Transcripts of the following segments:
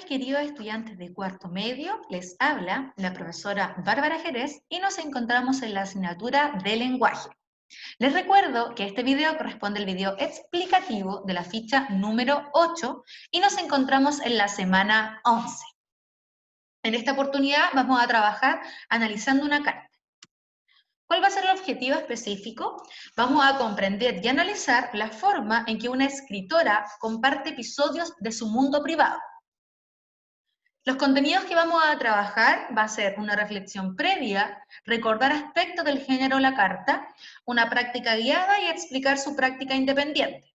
mis queridos estudiantes de cuarto medio? Les habla la profesora Bárbara Jerez y nos encontramos en la asignatura de lenguaje. Les recuerdo que este video corresponde al video explicativo de la ficha número 8 y nos encontramos en la semana 11. En esta oportunidad vamos a trabajar analizando una carta. ¿Cuál va a ser el objetivo específico? Vamos a comprender y analizar la forma en que una escritora comparte episodios de su mundo privado. Los contenidos que vamos a trabajar va a ser una reflexión previa, recordar aspectos del género la carta, una práctica guiada y explicar su práctica independiente.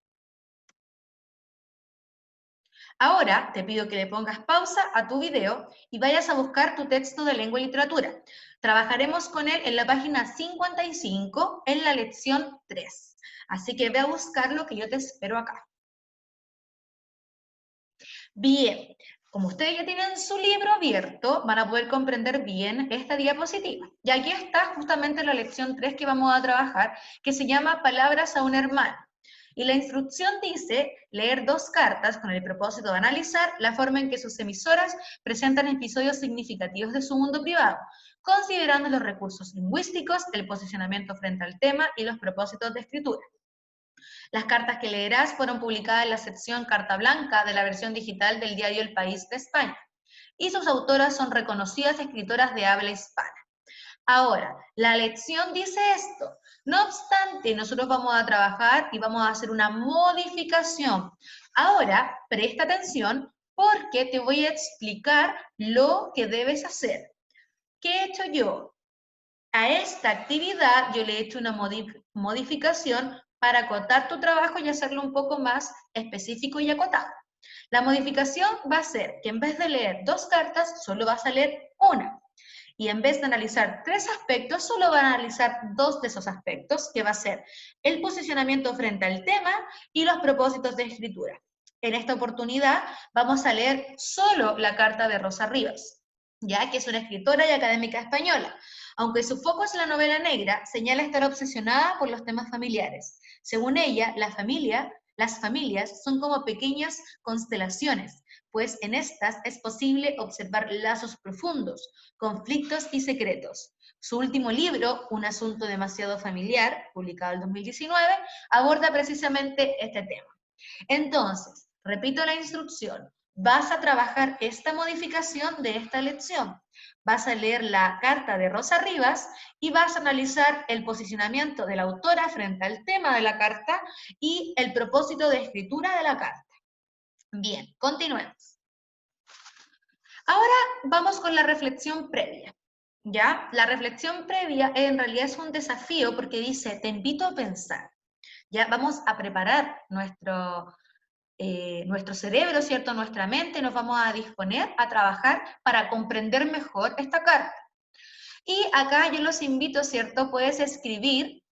Ahora te pido que le pongas pausa a tu video y vayas a buscar tu texto de lengua y literatura. Trabajaremos con él en la página 55 en la lección 3. Así que ve a buscarlo que yo te espero acá. Bien, como ustedes ya tienen su libro abierto, van a poder comprender bien esta diapositiva. Y aquí está justamente la lección 3 que vamos a trabajar, que se llama Palabras a un hermano. Y la instrucción dice leer 2 cartas con el propósito de analizar la forma en que sus emisoras presentan episodios significativos de su mundo privado, considerando los recursos lingüísticos, el posicionamiento frente al tema y los propósitos de escritura. Las cartas que leerás fueron publicadas en la sección Carta Blanca de la versión digital del diario El País de España, y sus autoras son reconocidas escritoras de habla hispana. Ahora, la lección dice esto. No obstante, nosotros vamos a trabajar y vamos a hacer una modificación. Ahora, presta atención porque te voy a explicar lo que debes hacer. ¿Qué he hecho yo? A esta actividad yo le he hecho una modificación para acotar tu trabajo y hacerlo un poco más específico y acotado. La modificación va a ser que en vez de leer 2 cartas, solo vas a leer una. Y en vez de analizar 3 aspectos, solo van a analizar 2 de esos aspectos, que va a ser el posicionamiento frente al tema y los propósitos de escritura. En esta oportunidad vamos a leer solo la carta de Rosa Rivas, ya que es una escritora y académica española. Aunque su foco es la novela negra, señala estar obsesionada por los temas familiares. Según ella, las familias son como pequeñas constelaciones, pues en estas es posible observar lazos profundos, conflictos y secretos. Su último libro, Un asunto demasiado familiar, publicado en 2019, aborda precisamente este tema. Entonces, repito la instrucción, vas a trabajar esta modificación de esta lección. Vas a leer la carta de Rosa Rivas y vas a analizar el posicionamiento de la autora frente al tema de la carta y el propósito de escritura de la carta. Bien, continuemos. Ahora vamos con la reflexión previa. ¿Ya? La reflexión previa en realidad es un desafío porque dice, te invito a pensar. Ya vamos a preparar nuestro cerebro, ¿cierto? Nuestra mente, nos vamos a disponer a trabajar para comprender mejor esta carta. Y acá yo los invito, ¿cierto? Puedes escribir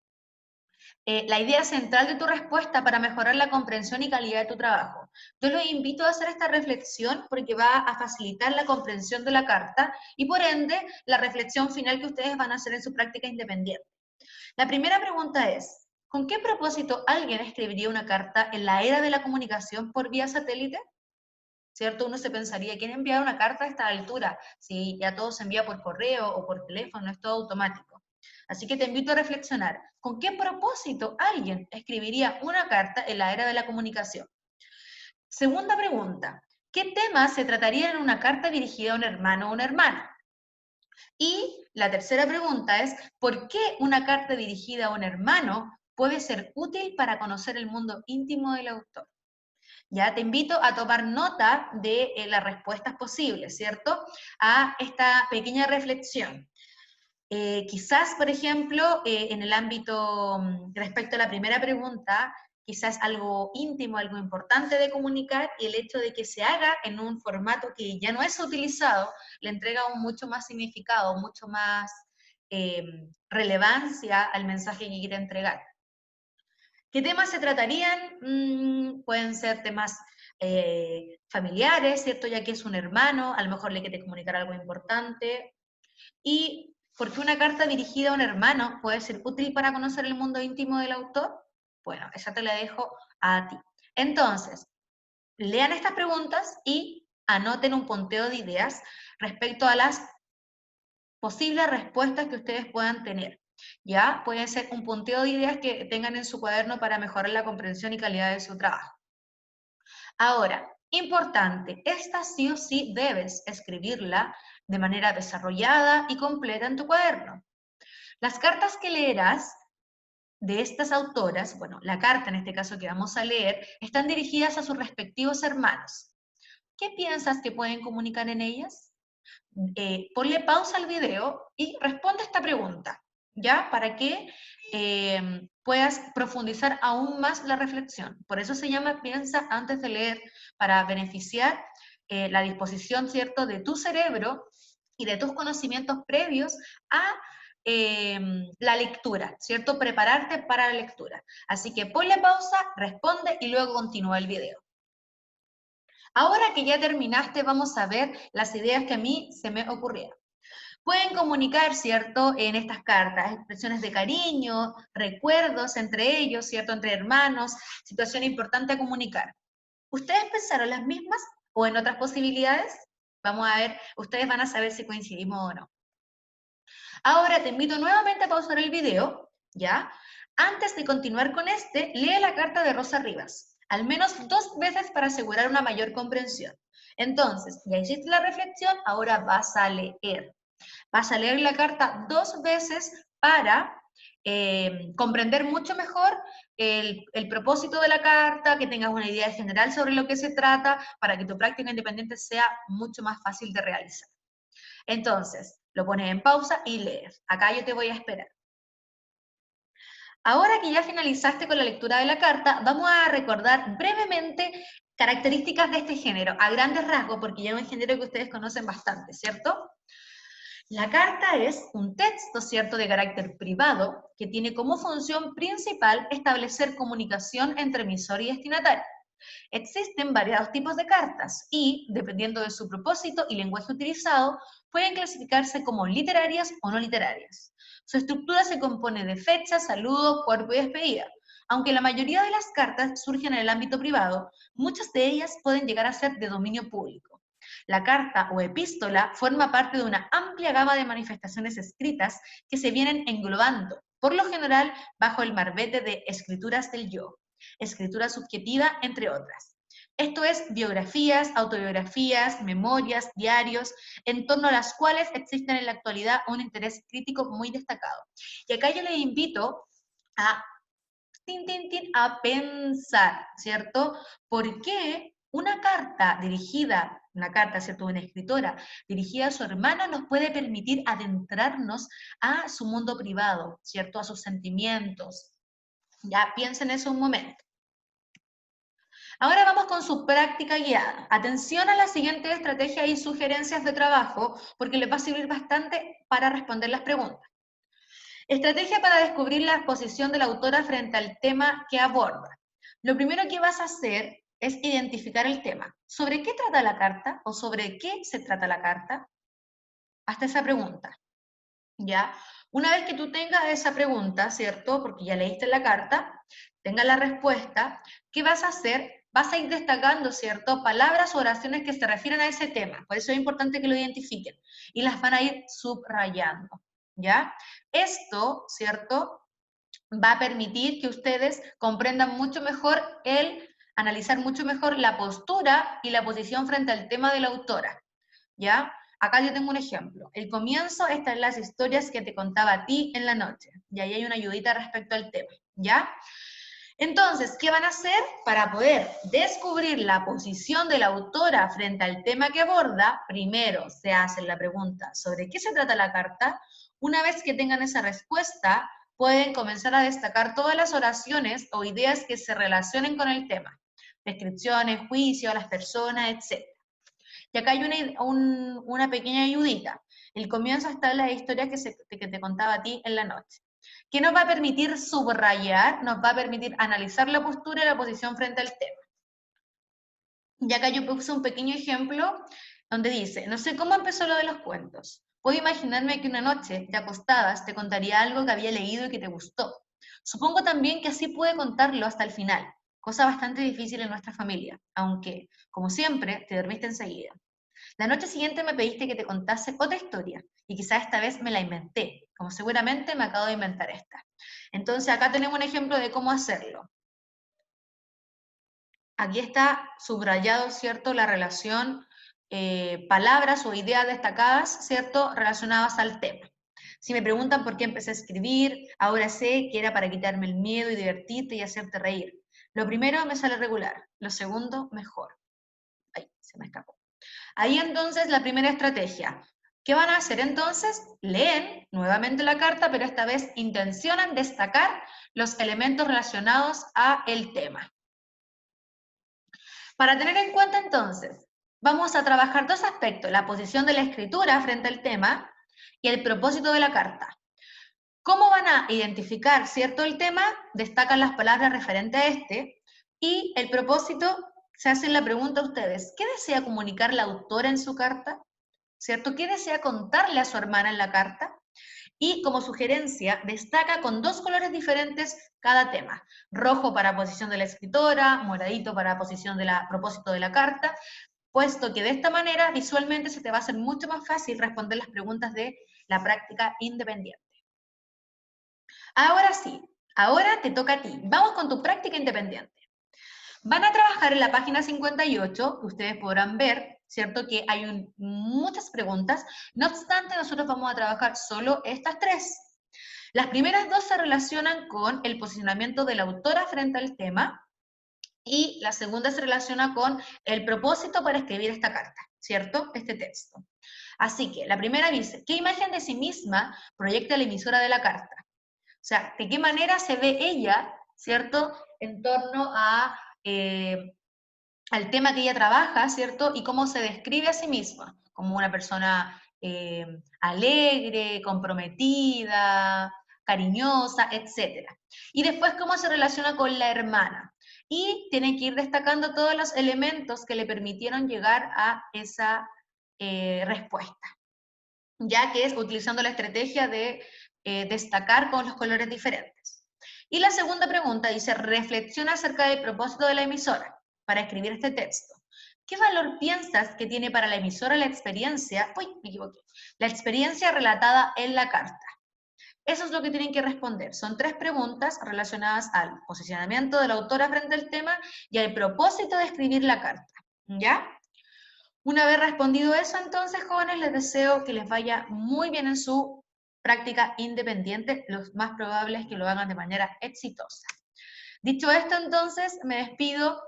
la idea central de tu respuesta para mejorar la comprensión y calidad de tu trabajo. Yo los invito a hacer esta reflexión porque va a facilitar la comprensión de la carta y por ende la reflexión final que ustedes van a hacer en su práctica independiente. La primera pregunta es, ¿con qué propósito alguien escribiría una carta en la era de la comunicación por vía satélite? ¿Cierto? Uno se pensaría, ¿quién envía una carta a esta altura? Si ya todo se envía por correo o por teléfono, es todo automático. Así que te invito a reflexionar, ¿con qué propósito alguien escribiría una carta en la era de la comunicación? Segunda pregunta, ¿qué temas se tratarían en una carta dirigida a un hermano o una hermana? Y la tercera pregunta es, ¿por qué una carta dirigida a un hermano puede ser útil para conocer el mundo íntimo del autor? Ya te invito a tomar nota de las respuestas posibles, ¿cierto? A esta pequeña reflexión. Quizás, por ejemplo, en el ámbito respecto a la primera pregunta, quizás algo íntimo, algo importante de comunicar, y el hecho de que se haga en un formato que ya no es utilizado, le entrega un mucho más significado, mucho más relevancia al mensaje que quiere entregar. ¿Qué temas se tratarían? Pueden ser temas familiares, ¿cierto? Ya que es un hermano, a lo mejor le quiere comunicar algo importante. ¿Y por qué una carta dirigida a un hermano puede ser útil para conocer el mundo íntimo del autor? Bueno, esa te la dejo a ti. Entonces, lean estas preguntas y anoten un punteo de ideas respecto a las posibles respuestas que ustedes puedan tener. ¿Ya? Pueden ser un punteo de ideas que tengan en su cuaderno para mejorar la comprensión y calidad de su trabajo. Ahora, importante, esta sí o sí debes escribirla de manera desarrollada y completa en tu cuaderno. Las cartas que leerás de estas autoras, bueno, la carta en este caso que vamos a leer, están dirigidas a sus respectivos hermanos. ¿Qué piensas que pueden comunicar en ellas? Ponle pausa al video y responde esta pregunta, ¿ya? Para que puedas profundizar aún más la reflexión. Por eso se llama piensa antes de leer, para beneficiar la disposición, ¿cierto?, de tu cerebro y de tus conocimientos previos a la lectura, ¿cierto? Prepararte para la lectura. Así que ponle pausa, responde y luego continúa el video. Ahora que ya terminaste, vamos a ver las ideas que a mí se me ocurrieron. Pueden comunicar, ¿cierto?, en estas cartas, expresiones de cariño, recuerdos entre ellos, ¿cierto?, entre hermanos, situación importante a comunicar. ¿Ustedes pensaron las mismas o en otras posibilidades? Vamos a ver, ustedes van a saber si coincidimos o no. Ahora te invito nuevamente a pausar el video, ¿ya? Antes de continuar con este, lee la carta de Rosa Rivas, al menos 2 veces para asegurar una mayor comprensión. Entonces, ya hiciste la reflexión, ahora vas a leer. Vas a leer la carta 2 veces para comprender mucho mejor el propósito de la carta, que tengas una idea general sobre lo que se trata, para que tu práctica independiente sea mucho más fácil de realizar. Entonces, lo pones en pausa y lees. Acá yo te voy a esperar. Ahora que ya finalizaste con la lectura de la carta, vamos a recordar brevemente características de este género, a grandes rasgos, porque ya es un género que ustedes conocen bastante, ¿cierto? La carta es un texto, ¿cierto?, de carácter privado, que tiene como función principal establecer comunicación entre emisor y destinatario. Existen variados tipos de cartas y, dependiendo de su propósito y lenguaje utilizado, pueden clasificarse como literarias o no literarias. Su estructura se compone de fecha, saludo, cuerpo y despedida. Aunque la mayoría de las cartas surgen en el ámbito privado, muchas de ellas pueden llegar a ser de dominio público. La carta o epístola forma parte de una amplia gama de manifestaciones escritas que se vienen englobando, por lo general, bajo el marbete de escrituras del yo, escritura subjetiva, entre otras. Esto es biografías, autobiografías, memorias, diarios, en torno a las cuales existen en la actualidad un interés crítico muy destacado. Y acá yo les invito a, a pensar, ¿cierto? ¿Por qué una carta dirigida, una carta, ¿cierto?, de una escritora dirigida a su hermano nos puede permitir adentrarnos a su mundo privado, ¿cierto?, a sus sentimientos? Ya piensen eso un momento. Ahora vamos con su práctica guiada. Atención a las siguientes estrategias y sugerencias de trabajo, porque les va a servir bastante para responder las preguntas. Estrategia para descubrir la posición de la autora frente al tema que aborda. Lo primero que vas a hacer es identificar el tema. ¿Sobre qué trata la carta o sobre qué se trata la carta? Hazte esa pregunta, ¿ya? Una vez que tú tengas esa pregunta, ¿cierto?, porque ya leíste la carta, tengas la respuesta, ¿qué vas a hacer? Vas a ir destacando, ¿cierto?, palabras o oraciones que se refieren a ese tema. Por eso es importante que lo identifiquen. Y las van a ir subrayando, ¿ya? Esto, ¿cierto?, va a permitir que ustedes comprendan mucho mejor analizar mucho mejor la postura y la posición frente al tema de la autora, ¿ya? Acá yo tengo un ejemplo. El comienzo está en las historias que te contaba a ti en la noche. Y ahí hay una ayudita respecto al tema, ¿ya? Entonces, ¿qué van a hacer? Para poder descubrir la posición de la autora frente al tema que aborda, primero se hacen la pregunta ¿sobre qué se trata la carta? Una vez que tengan esa respuesta, pueden comenzar a destacar todas las oraciones o ideas que se relacionen con el tema. Descripciones, juicios, las personas, etc. Y acá hay una pequeña ayudita. El comienzo está en las historias que te contaba a ti en la noche. ¿Qué nos va a permitir subrayar? Nos va a permitir analizar la postura y la posición frente al tema. Y acá yo puse un pequeño ejemplo donde dice, no sé cómo empezó lo de los cuentos. Puedo imaginarme que una noche, te acostadas, te contaría algo que había leído y que te gustó. Supongo también que así pude contarlo hasta el final. cosa bastante difícil en nuestra familia, aunque, como siempre, te dormiste enseguida. La noche siguiente me pediste que te contase otra historia, y quizás esta vez me la inventé, como seguramente me acabo de inventar esta. Entonces acá tenemos un ejemplo de cómo hacerlo. Aquí está subrayado, ¿cierto?, la relación palabras o ideas destacadas, ¿cierto?, relacionadas al tema. Si me preguntan por qué empecé a escribir, ahora sé que era para quitarme el miedo y divertirte y hacerte reír. Lo primero me sale regular, lo segundo mejor. Ay, se me escapó. Ahí entonces la primera estrategia. ¿Qué van a hacer entonces? Leen nuevamente la carta, pero esta vez intencionan destacar los elementos relacionados a el tema. Para tener en cuenta entonces, vamos a trabajar dos aspectos, la posición de la escritura frente al tema y el propósito de la carta. ¿Cómo van a identificar, cierto, el tema? Destacan las palabras referentes a este y el propósito, se hacen la pregunta a ustedes, ¿qué desea comunicar la autora en su carta? ¿Cierto? ¿Qué desea contarle a su hermana en la carta? Y como sugerencia, destaca con dos colores diferentes cada tema. Rojo para posición de la escritora, moradito para posición de la propósito de la carta, puesto que de esta manera visualmente se te va a hacer mucho más fácil responder las preguntas de la práctica independiente. Ahora sí, ahora te toca a ti. Vamos con tu práctica independiente. Van a trabajar en la página 58, que ustedes podrán ver, ¿cierto? Que hay muchas preguntas. No obstante, nosotros vamos a trabajar solo estas tres. Las primeras dos se relacionan con el posicionamiento de la autora frente al tema y la segunda se relaciona con el propósito para escribir esta carta, ¿cierto? Este texto. Así que la primera dice, ¿qué imagen de sí misma proyecta la emisora de la carta? O sea, ¿de qué manera se ve ella, ¿cierto? En torno al tema que ella trabaja, ¿cierto? Y cómo se describe a sí misma, como una persona alegre, comprometida, cariñosa, etc. Y después cómo se relaciona con la hermana. Y tienen que ir destacando todos los elementos que le permitieron llegar a esa respuesta, ya que es utilizando la estrategia de destacar con los colores diferentes. Y la segunda pregunta dice, reflexiona acerca del propósito de la emisora para escribir este texto. ¿Qué valor piensas que tiene para la emisora la experiencia? Uy, me equivoqué. La experiencia relatada en la carta. Eso es lo que tienen que responder. Son tres preguntas relacionadas al posicionamiento de la autora frente al tema y al propósito de escribir la carta. ¿Ya? Una vez respondido eso, entonces, jóvenes, les deseo que les vaya muy bien en su práctica independiente. Lo más probable es que lo hagan de manera exitosa. Dicho esto, entonces, me despido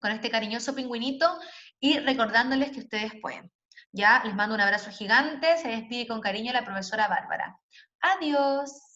con este cariñoso pingüinito y recordándoles que ustedes pueden. Ya, les mando un abrazo gigante. Se despide con cariño la profesora Bárbara. Adiós.